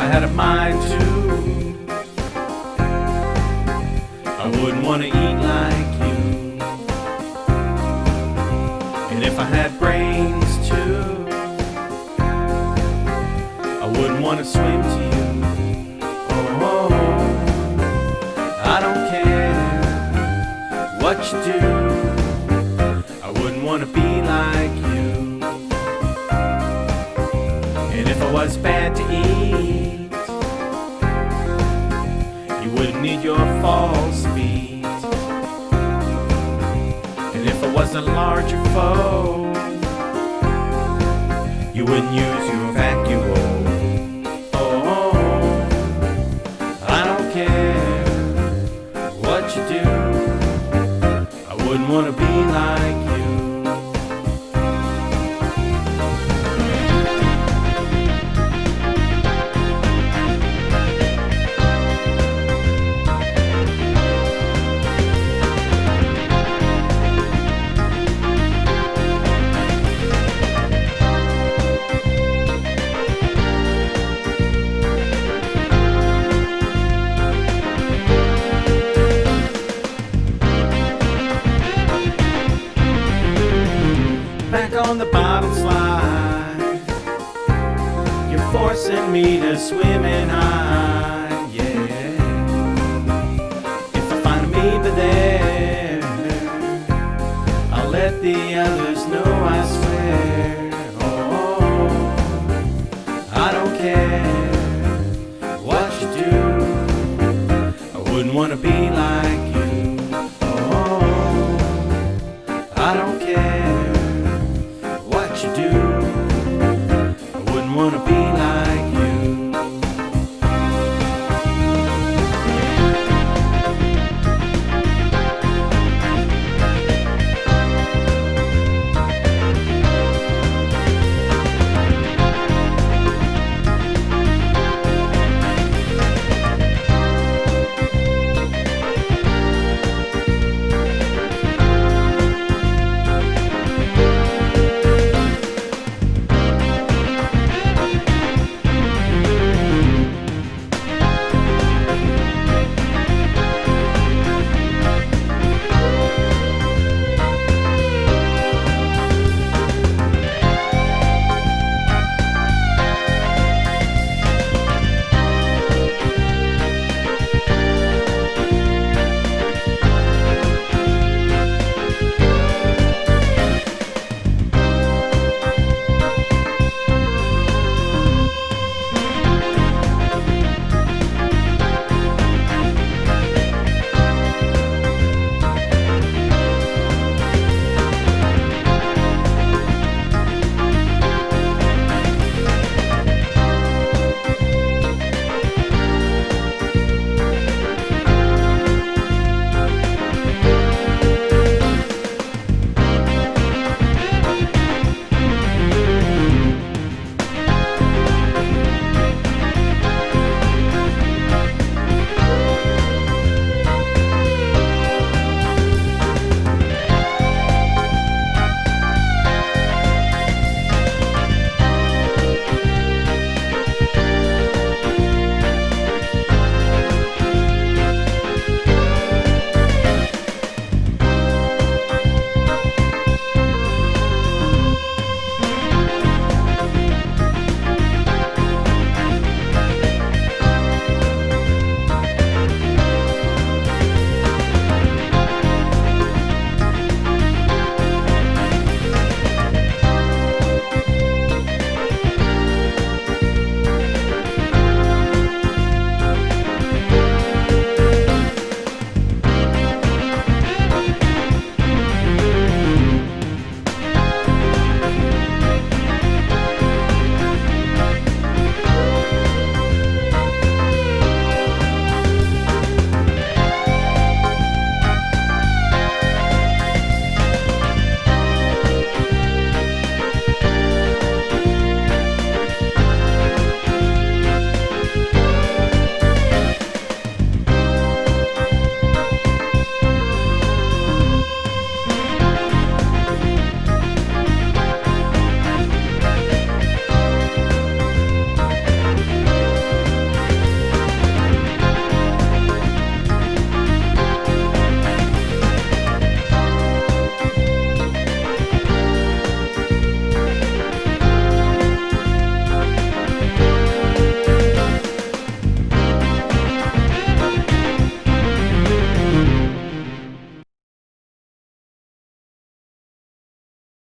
had a mind to, I wouldn't want to eat like you. And if I had brains too, I wouldn't want to swim to you. Oh, I don't care what you do, I wouldn't want to be like you. And if I was bad to eat, you wouldn't need your false feet. And if I was a larger foe, you wouldn't use your vacuole. Oh, I don't care what you do, I wouldn't want to be like you. Back on the bottom slide, you're forcing me to swim and hide, yeah. If I find Amoeba there, I'll let the others know I swim.